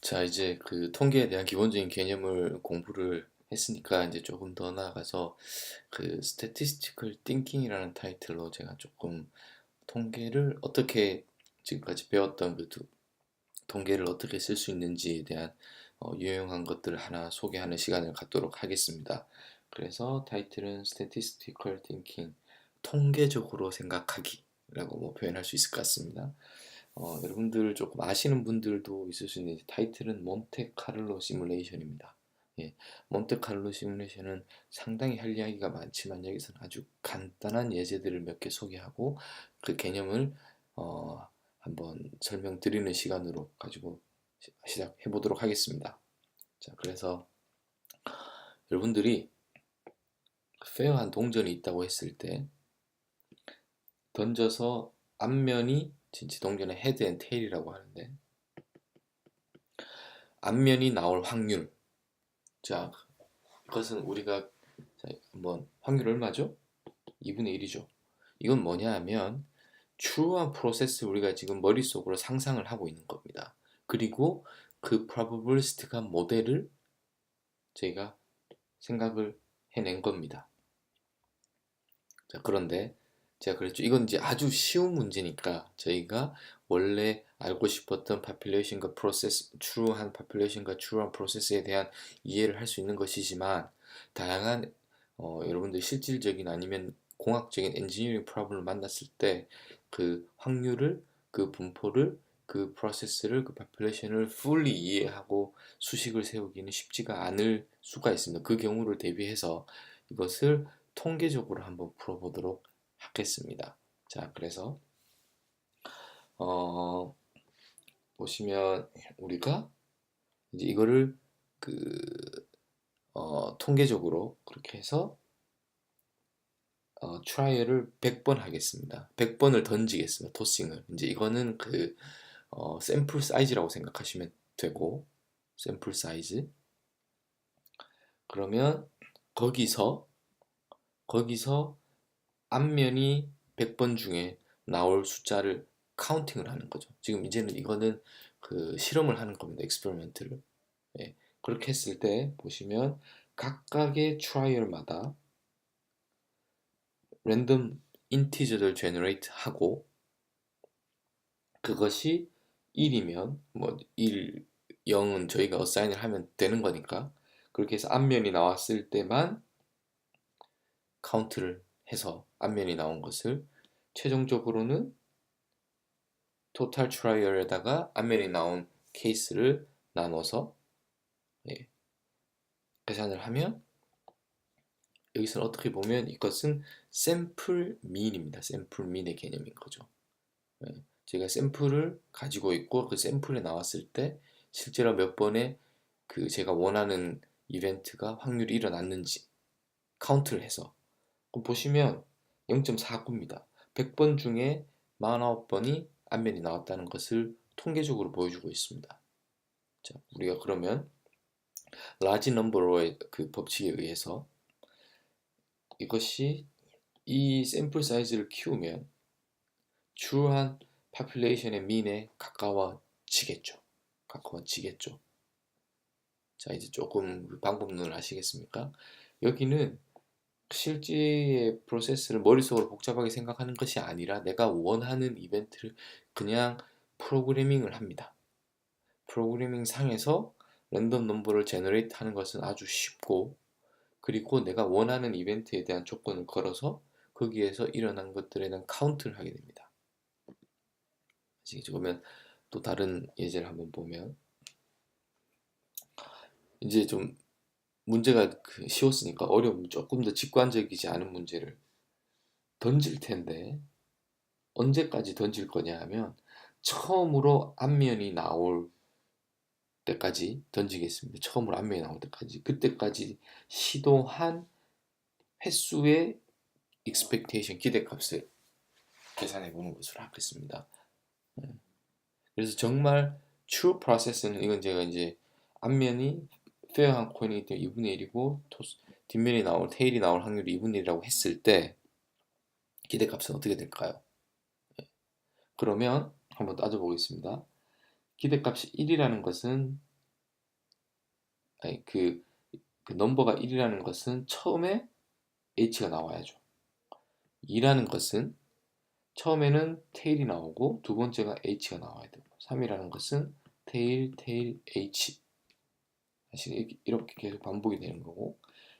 자, 이제 그 통계에 대한 기본적인 개념을 공부를 했으니까 이제 조금 더 나아가서 그 statistical thinking이라는 타이틀로 제가 조금 통계를 어떻게 지금까지 배웠던 통계를 어떻게 쓸 수 있는지에 대한 유용한 것들을 하나 소개하는 시간을 갖도록 하겠습니다. 그래서 타이틀은 statistical thinking, 통계적으로 생각하기라고 뭐 표현할 수 있을 것 같습니다. 여러분들 조금 아시는 분들도 있을 수 있는데 타이틀은 몬테카를로 시뮬레이션입니다. 예, 몬테카를로 시뮬레이션은 상당히 할 이야기가 많지만 여기서는 아주 간단한 예제들을 몇 개 소개하고 그 개념을 한번 설명드리는 시간으로 가지고 시작해 보도록 하겠습니다. 자, 그래서 여러분들이 페어한 동전이 있다고 했을 때 던져서 앞면이 진짜 동전의 헤드 앤 테일이라고 하는데 앞면이 나올 확률. 자, 이것은 우리가 한번 확률 얼마죠? 2분의 1이죠. 이건 뭐냐 하면 true한 프로세스 우리가 지금 머릿속으로 상상을 하고 있는 겁니다. 그리고 그 probabilistic한 모델을 저희가 생각을 해낸 겁니다. 자, 그런데 제가 그랬죠. 이건 이제 아주 쉬운 문제니까 저희가 원래 알고 싶었던 population과 process, true한 population과 true한 process에 대한 이해를 할 수 있는 것이지만 다양한 여러분들 실질적인 아니면 공학적인 엔지니어링 프로블럼을 만났을 때 그 확률을, 그 분포를, 그 프로세스를, 그 population을 fully 이해하고 수식을 세우기는 쉽지가 않을 수가 있습니다. 그 경우를 대비해서 이것을 통계적으로 한번 풀어보도록 하겠습니다. 자, 그래서 어, 보시면 우리가 이제 이거를 그 통계적으로 그렇게 해서 트라이얼을 100번 하겠습니다. 100번을 던지겠습니다. 토싱을. 이제 이거는 그 샘플 사이즈라고 생각하시면 되고 샘플 사이즈. 그러면 거기서 거기서 앞면이 100번 중에 나올 숫자를 카운팅을 하는 거죠. 지금 이제는 이거는 그 실험을 하는 겁니다. 익스페리멘트를. 예. 그렇게 했을 때 보시면 각각의 트라이얼마다 랜덤 인티저를 제너레이트 하고 그것이 1이면 뭐 1, 0은 저희가 어사인을 하면 되는 거니까 그렇게 해서 앞면이 나왔을 때만 카운트를 해서 앞면이 나온 것을 최종적으로는 토탈 트라이얼에다가 앞면이 나온 케이스를 나눠서 예, 계산을 하면 여기서는 어떻게 보면 이것은 샘플 민입니다. 샘플 민의 개념인 거죠. 예, 제가 샘플을 가지고 있고 그 샘플에 나왔을 때 실제로 몇 번의 그 제가 원하는 이벤트가 확률이 일어났는지 카운트를 해서 그럼 보시면 0.49입니다. 100번 중에 49번이 앞면이 나왔다는 것을 통계적으로 보여주고 있습니다. 자, 우리가 그러면 라지 넘버로의 그 법칙에 의해서 이것이 이 샘플 사이즈를 키우면 true한 population의 mean에 가까워지겠죠. 가까워지겠죠. 자, 이제 조금 그 방법론을 아시겠습니까? 여기는 실제의 프로세스를 머릿속으로 복잡하게 생각하는 것이 아니라 내가 원하는 이벤트를 그냥 프로그래밍을 합니다. 프로그래밍 상에서 랜덤 넘버를 제너레이트 하는 것은 아주 쉽고 그리고 내가 원하는 이벤트에 대한 조건을 걸어서 거기에서 일어난 것들에 대한 카운트를 하게 됩니다. 아시겠죠? 그러면 또 다른 예제를 한번 보면 이제 좀 문제가 쉬웠으니까 어려운 조금 더 직관적이지 않은 문제를 던질 텐데 언제까지 던질 거냐 하면 처음으로 앞면이 나올 때까지 던지겠습니다. 처음으로 앞면이 나올 때까지 그때까지 시도한 횟수의 expectation 기대값을 계산해 보는 것으로 하겠습니다. 그래서 정말 true process는 이건 제가 이제 앞면이 페어한 코인이기 때문에 2분의 1이고 뒷면이 나올 테일이 나올 확률이 2분의 1이라고 했을 때 기대값은 어떻게 될까요? 그러면 한번 따져보겠습니다. 기대값이 1이라는 것은 아니 그 넘버가 1이라는 것은 처음에 h가 나와야죠. 2라는 것은 처음에는 테일이 나오고 두 번째가 h가 나와야 되고 3이라는 것은 테일, 테일, h 사실 이렇게 계속 반복이 되는 거고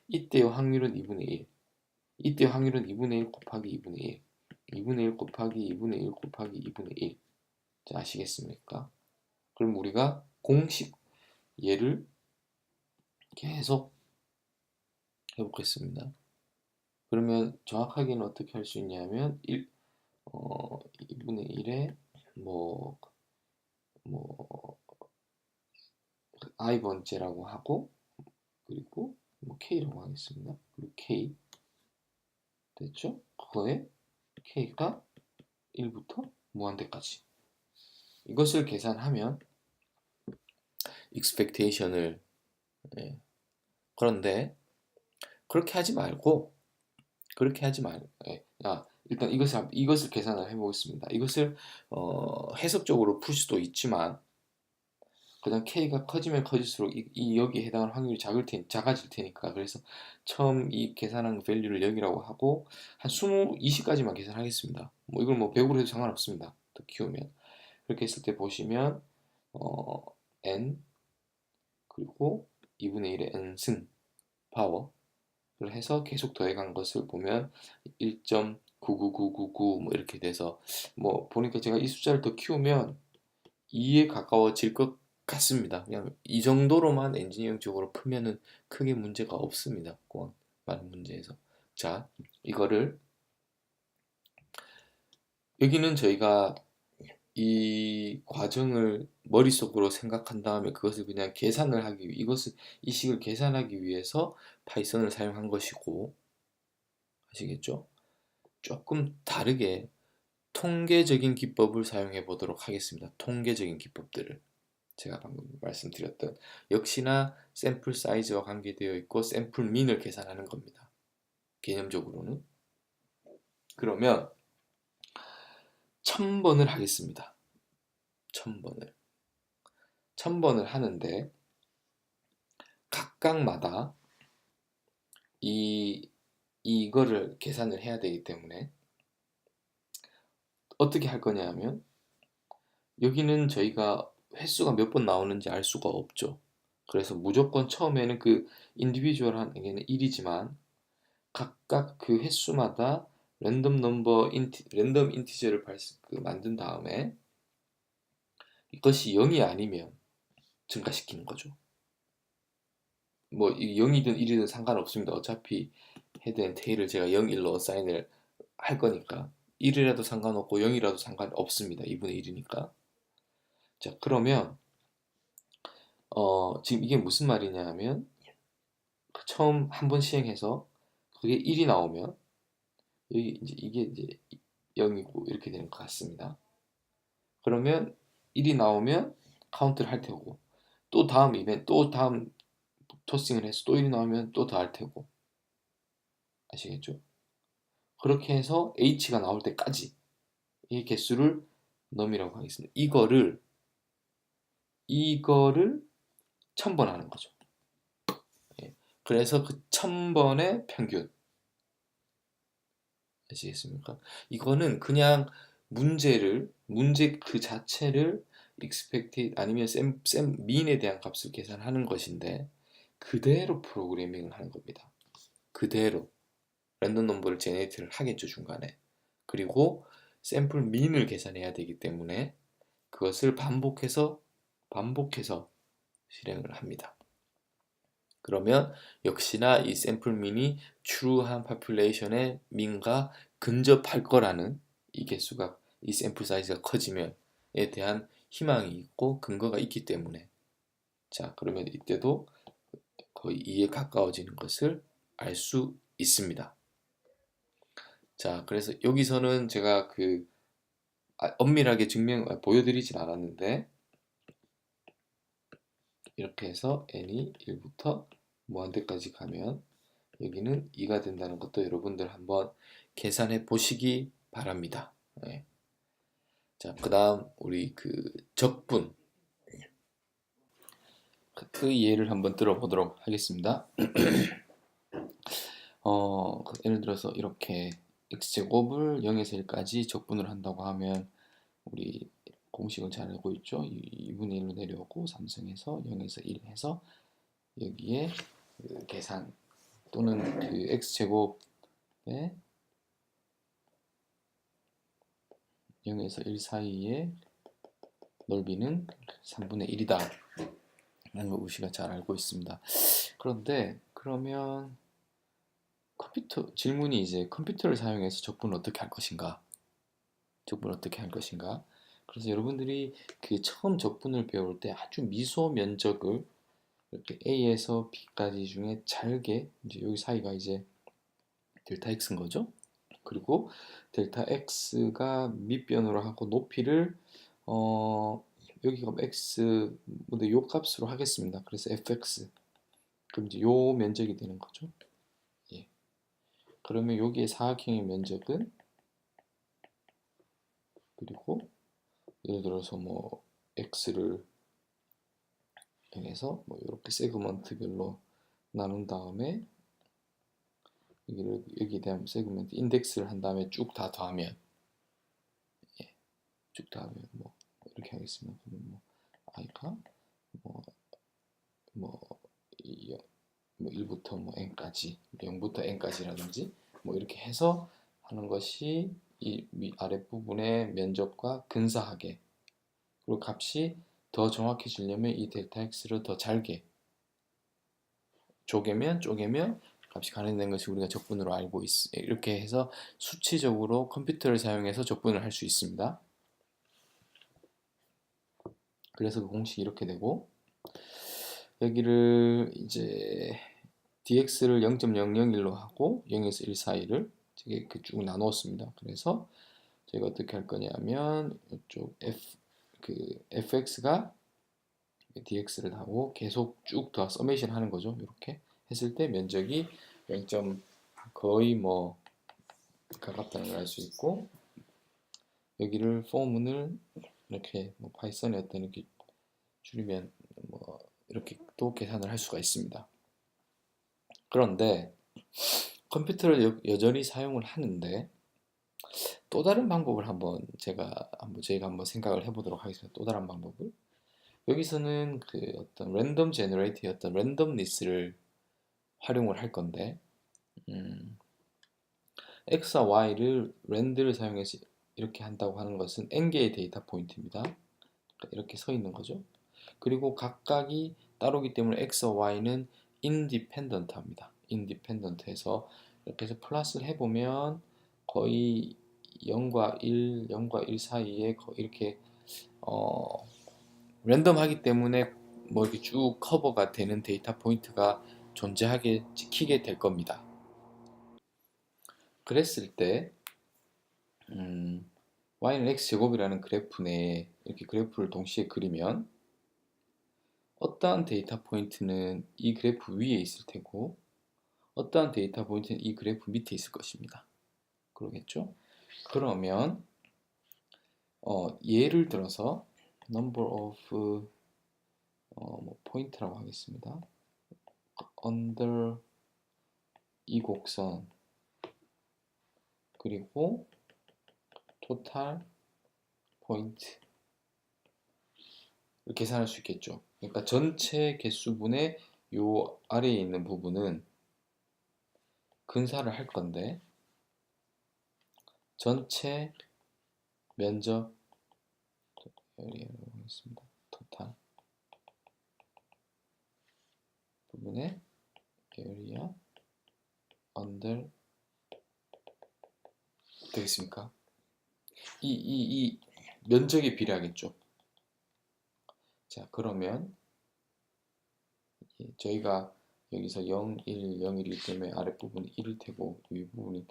이때의 확률은 2분의 1 이때의 확률은 2분의 1 곱하기 2분의 1 2분의 1 곱하기 2분의 1 곱하기 2분의 1 자, 아시겠습니까? 그럼 우리가 공식 얘를 계속 해보겠습니다. 그러면 정확하게는 어떻게 할 수 있냐면 2분의 1에 뭐 i번째라고 하고 그리고 뭐 k라고 하겠습니다. 그리고 k 됐죠? 그거에 k가 1부터 무한대까지 이것을 계산하면 expectation을 그런데 그렇게 하지 말고 일단 이것을 계산을 해보겠습니다. 이것을 해석적으로 풀 수도 있지만 그다음 k가 커지면 커질수록 여기에 해당하는 확률이 작아질 테니까 그래서 처음 이 계산한 밸류를 여기라고 하고 한 20, 20까지만 계산하겠습니다. 뭐 이걸 뭐 100으로 해도 상관없습니다. 더 키우면 그렇게 했을 때 보시면 n 그리고 2분의 1의 n승 파워를 해서 계속 더해간 것을 보면 1.99999 뭐 이렇게 돼서 뭐 보니까 제가 이 숫자를 더 키우면 2에 가까워질 것 같습니다. 그냥 이 정도로만 엔지니어링적으로 풀면은 크게 문제가 없습니다. 공학 많은 문제에서. 자, 이거를 여기는 저희가 이 과정을 머릿속으로 생각한 다음에 그것을 그냥 계산을 하기 위해 이 식을 계산하기 위해서 파이썬을 사용한 것이고 아시겠죠? 조금 다르게 통계적인 기법을 사용해 보도록 하겠습니다. 통계적인 기법들을 제가 방금 말씀드렸던 역시나 샘플 사이즈와 관계되어 있고 샘플 민을 계산하는 겁니다. 개념적으로는 그러면 1000번을 하겠습니다. 1000번을 하는데 각각마다 이거를 계산을 해야 되기 때문에 어떻게 할 거냐 하면 여기는 저희가 횟수가 몇 번 나오는지 알 수가 없죠. 그래서 무조건 처음에는 그 인디비주얼한 에게는 1이지만 각각 그 횟수마다 랜덤 인티저를 만든 다음에 이것이 0이 아니면 증가시키는 거죠. 뭐 0이든 1이든 상관없습니다. 어차피 헤드 앤 테일을 제가 0, 1로 어사인을 할 거니까 1이라도 상관없고 0이라도 상관없습니다. 2분의 1이니까. 자, 그러면 지금 이게 무슨 말이냐 하면 처음 한 번 시행해서 그게 1이 나오면 이게 이제 0이고 이렇게 되는 것 같습니다. 그러면 1이 나오면 카운트를 할 테고 또 다음 이벤트 또 다음 토싱을 해서 또 1이 나오면 또 더 할 테고 아시겠죠? 그렇게 해서 h가 나올 때까지 이 개수를 num이라고 하겠습니다. 이거를 1000번 하는 거죠. 예. 그래서 그 1000번의 평균 아시겠습니까? 이거는 그냥 문제 그 자체를 expected 아니면 mean에 대한 값을 계산하는 것인데 그대로 프로그래밍을 하는 겁니다. 그대로 랜덤 넘버를 제네이트를 하겠죠 중간에. 그리고 샘플 민을 계산해야 되기 때문에 그것을 반복해서 실행을 합니다. 그러면 역시나 이 샘플 민이 true한 population의 민과 근접할 거라는 이 개수가 이 샘플 사이즈가 커지면에 대한 희망이 있고 근거가 있기 때문에 자 그러면 이때도 거의 2에 가까워지는 것을 알 수 있습니다. 자 그래서 여기서는 제가 엄밀하게 보여드리진 않았는데 이렇게 해서 n이 1부터 무한대까지 가면 여기는 2가 된다는 것도 여러분들 한번 계산해 보시기 바랍니다. 네. 자, 그 다음 우리 적분 그 예를 한번 들어보도록 하겠습니다. 예를 들어서 이렇게 x제곱을 0에서 1까지 적분을 한다고 하면 우리 공식은 잘 알고 있죠? 2분의 1로 내려오고 3승해서 0에서 1 해서 여기에 그 계산 또는 그 x제곱의 0에서 1 사이의 넓이는 3분의 1이다 라는 걸 우리가 잘 알고 있습니다. 그런데 그러면 질문이 이제 컴퓨터를 사용해서 적분을 어떻게 할 것인가? 그래서 여러분들이 그 처음 적분을 배울 때 아주 미소 면적을 이렇게 A에서 B까지 중에 잘게 이제 여기 사이가 이제 델타 X인 거죠. 그리고 델타 X가 밑변으로 하고 높이를 여기가 X 근데 요 값으로 하겠습니다. 그래서 fx 그럼 이제 요 면적이 되는 거죠. 예. 그러면 여기에 사각형의 면적은 그리고 예를 들어서 뭐 x를 통해서 뭐 이렇게 세그먼트별로 나눈 다음에 여기에 대한 세그먼트 인덱스를 한 다음에 쭉 다 더하면 예, 쭉 더하면 뭐 이렇게 하겠습니다. 그러면 뭐 i가 뭐, 뭐, 뭐 1부터 뭐 n까지 0부터 n까지라든지 뭐 이렇게 해서 하는 것이 이 아랫부분의 면적과 근사하게 그리고 값이 더 정확해지려면 이 델타 x를 더 잘게 쪼개면 값이 가능된 것이 우리가 적분으로 알고 이렇게 해서 수치적으로 컴퓨터를 사용해서 적분을 할 수 있습니다. 그래서 그 공식이 이렇게 되고 여기를 이제 dx를 0.001로 하고 0에서 1 사이를 이렇게 쭉 나누었습니다. 그래서 제가 어떻게 할 거냐면 이쪽 fx가 dx를 하고 계속 쭉 더 서메이션 하는 거죠. 이렇게 했을 때 면적이 0. 거의 뭐 가깝다는 걸 알 수 있고 여기를 폼을 이렇게 뭐 파이썬의 어떤 이렇게 줄이면 뭐 이렇게 또 계산을 할 수가 있습니다. 그런데 컴퓨터를 여전히 사용을 하는데 또 다른 방법을 저희가 한번 생각을 해보도록 하겠습니다. 또 다른 방법을 여기서는 그 어떤 랜덤 제너레이터의 어떤 랜덤니스를 활용을 할 건데 x와 y를 랜드를 사용해서 이렇게 한다고 하는 것은 n개의 데이터 포인트입니다. 이렇게 서 있는 거죠. 그리고 각각이 따로기 때문에 x와 y는 인디펜던트 합니다. 인디펜던트해서 이렇게 해서 플러스를 해보면 거의 0과 1 사이에 이렇게 랜덤하기 때문에 뭐 이렇게 쭉 커버가 되는 데이터 포인트가 존재하게 찍히게 될 겁니다. 그랬을 때 y는 x제곱이라는 그래프 내에 이렇게 그래프를 동시에 그리면 어떠한 데이터 포인트는 이 그래프 위에 있을 테고 어떠한 데이터 포인트는 이 그래프 밑에 있을 것입니다. 그러겠죠? 그러면 예를 들어서 number of 뭐 포인트라고 하겠습니다. under 이 곡선 그리고 total 포인트 계산할 수 있겠죠. 그러니까 전체 개수분의 요 아래에 있는 부분은 근사를 할 건데 전체 면적 여기라고 하겠습니다. 토탈 부분의 area under 되겠습니까? 이 면적에 비례하겠죠. 자, 그러면 저희가 여기서 0, 1, 0이기 때문에 아랫부분이 1일 테고 윗부분이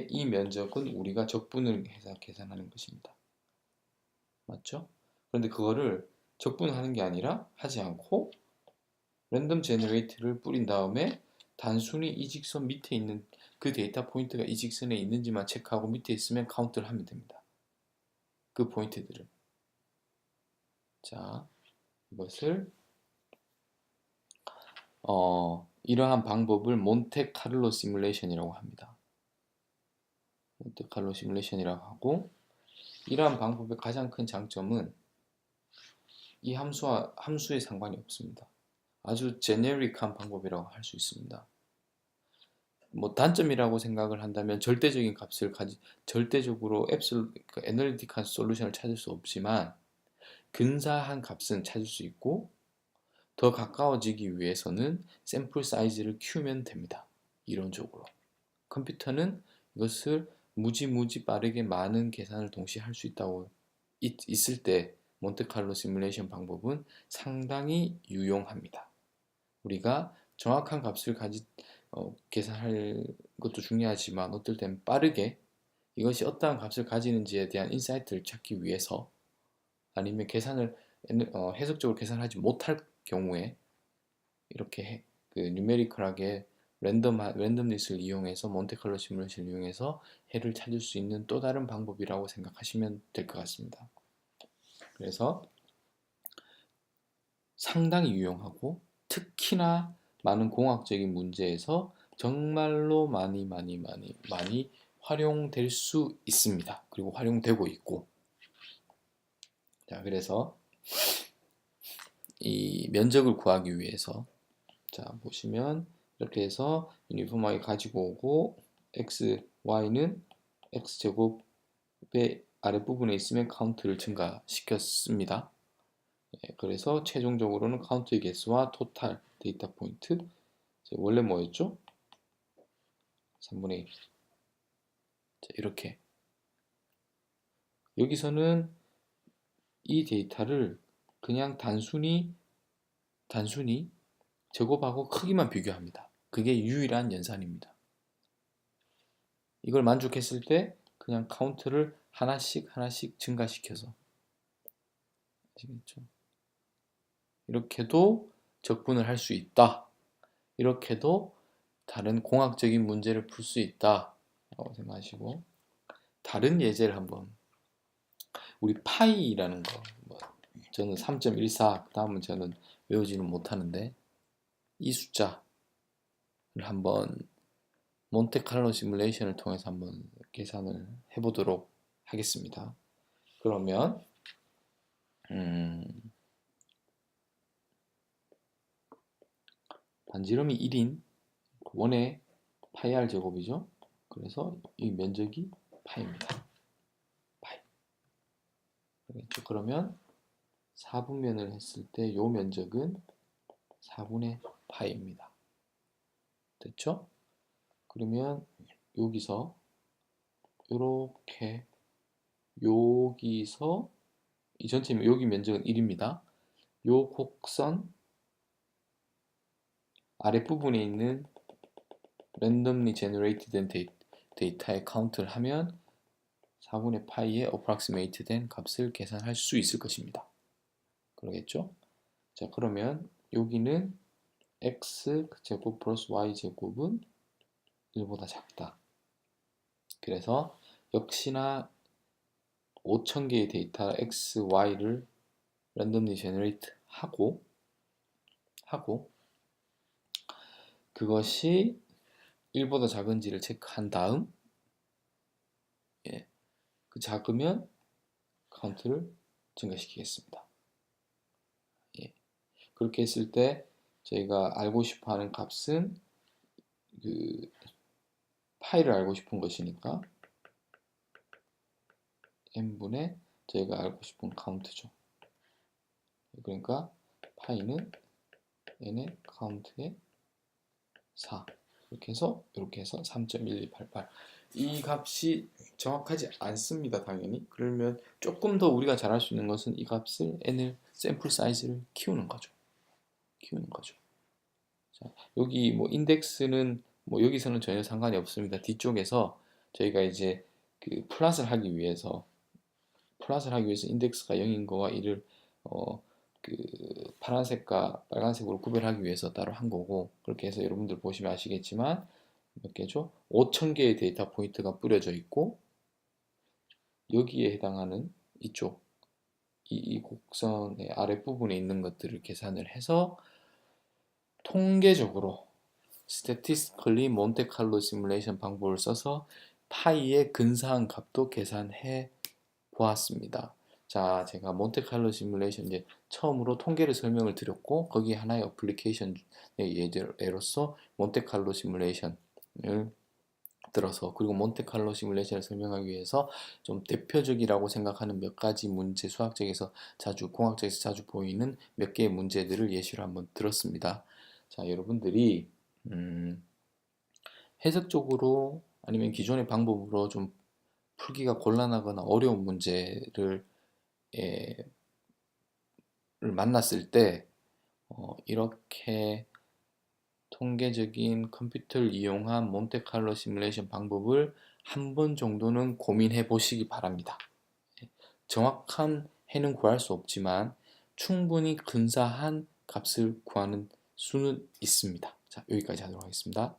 이 면적은 우리가 적분을 해서 계산하는 것입니다. 맞죠? 그런데 그거를 적분하는 게 아니라 하지 않고 랜덤 제너레이트를 뿌린 다음에 단순히 이 직선 밑에 있는 그 데이터 포인트가 이 직선에 있는지만 체크하고 밑에 있으면 카운트를 하면 됩니다. 그 포인트들을 자 이것을 이러한 방법을 몬테카를로 시뮬레이션이라고 합니다. 몬테카를로 시뮬레이션이라고 하고, 이러한 방법의 가장 큰 장점은 이 함수에 상관이 없습니다. 아주 제네릭한 방법이라고 할 수 있습니다. 뭐 단점이라고 생각을 한다면 절대적인 값을 절대적으로 애널리틱한 솔루션을 찾을 수 없지만 근사한 값은 찾을 수 있고, 더 가까워지기 위해서는 샘플 사이즈를 키우면 됩니다. 이론적으로 컴퓨터는 이것을 무지 빠르게 많은 계산을 동시에 할 수 있을 때 몬테칼로 시뮬레이션 방법은 상당히 유용합니다. 우리가 정확한 값을 계산할 것도 중요하지만 어떨 땐 빠르게 이것이 어떠한 값을 가지는지에 대한 인사이트를 찾기 위해서, 아니면 해석적으로 계산하지 못할 경우에 이렇게 뉴메리컬하게 랜덤리스를 이용해서 몬테칼로 시뮬레이션을 이용해서 해를 찾을 수 있는 또 다른 방법이라고 생각하시면 될 것 같습니다. 그래서 상당히 유용하고 특히나 많은 공학적인 문제에서 정말로 많이 활용될 수 있습니다. 그리고 활용되고 있고, 자, 그래서 이 면적을 구하기 위해서, 자, 보시면 이렇게 해서 유니폼하게 가지고 오고, x, y는 x제곱의 아랫부분에 있으면 카운트를 증가시켰습니다. 그래서 최종적으로는 카운트의 개수와 토탈 데이터 포인트, 원래 뭐였죠? 3분의 1. 자, 이렇게 여기서는 이 데이터를 그냥 단순히 제곱하고 크기만 비교합니다. 그게 유일한 연산입니다. 이걸 만족했을 때 그냥 카운트를 하나씩 증가시켜서, 아시겠죠? 이렇게도 적분을 할 수 있다. 이렇게도 다른 공학적인 문제를 풀 수 있다 라고 생각하시고, 다른 예제를 한번, 우리 파이라는 거, 저는 3.14, 그 다음은 저는 외우지는 못하는데, 이 숫자를 한번 몬테칼로 시뮬레이션을 통해서 한번 계산을 해보도록 하겠습니다. 그러면 반지름이 1인 원의 파이 r 제곱이죠. 그래서 이 면적이 파입니다. 파이. 그렇죠? 그러면 4분면을 했을 때 이 면적은 4분의 파이입니다. 됐죠? 그러면 여기서 이렇게, 여기서 이 전체 여기 면적은 1입니다. 요 곡선 아랫부분에 있는 randomly generated 된 데이터의 카운트를 하면 4분의 파이의 approximate 된 값을 계산할 수 있을 것입니다. 그러겠죠? 자, 그러면 여기는 x제곱 플러스 y제곱은 1보다 작다. 그래서 역시나 5000개의 데이터 x, y를 randomly generate 하고 그것이 1보다 작은지를 체크한 다음, 그 작으면 카운트를 증가시키겠습니다. 그렇게 했을 때 저희가 알고 싶어하는 값은 파이를 알고 싶은 것이니까 n분의 저희가 알고 싶은 카운트죠. 그러니까 파이는 n의 카운트의 4, 이렇게 해서 3.1288. 이 값이 정확하지 않습니다. 당연히. 그러면 조금 더 우리가 잘할 수 있는 것은 이 값을 n을 샘플 사이즈를 키우는 거죠. 자, 여기 뭐 인덱스는 여기서는 전혀 상관이 없습니다. 뒤쪽에서 저희가 이제 플랫을 하기 위해서 인덱스가 0인 거와 이를 파란색과 빨간색으로 구별하기 위해서 따로 한 거고, 그렇게 해서 여러분들 보시면 아시겠지만 몇 개죠? 5000개의 데이터 포인트가 뿌려져 있고, 여기에 해당하는 이쪽 이 곡선의 아랫부분에 있는 것들을 계산을 해서 통계적으로 statistically 몬테칼로 시뮬레이션 방법을 써서 파이의 근사한 값도 계산해 보았습니다. 자, 제가 몬테칼로 시뮬레이션 이제 처음으로 통계를 설명을 드렸고 거기에 하나의 어플리케이션의 예로서 몬테칼로 시뮬레이션을 들어서 그리고 몬테칼로 시뮬레이션을 설명하기 위해서 좀 대표적이라고 생각하는 몇 가지 문제 수학적에서 자주 공학적에서 자주 보이는 몇 개의 문제들을 예시로 한번 들었습니다. 자, 여러분들이 해석적으로 아니면 기존의 방법으로 좀 풀기가 곤란하거나 어려운 문제를 만났을 때 이렇게 통계적인 컴퓨터를 이용한 몬테칼로 시뮬레이션 방법을 한 번 정도는 고민해 보시기 바랍니다. 정확한 해는 구할 수 없지만 충분히 근사한 값을 구하는 수는 있습니다. 자, 여기까지 하도록 하겠습니다.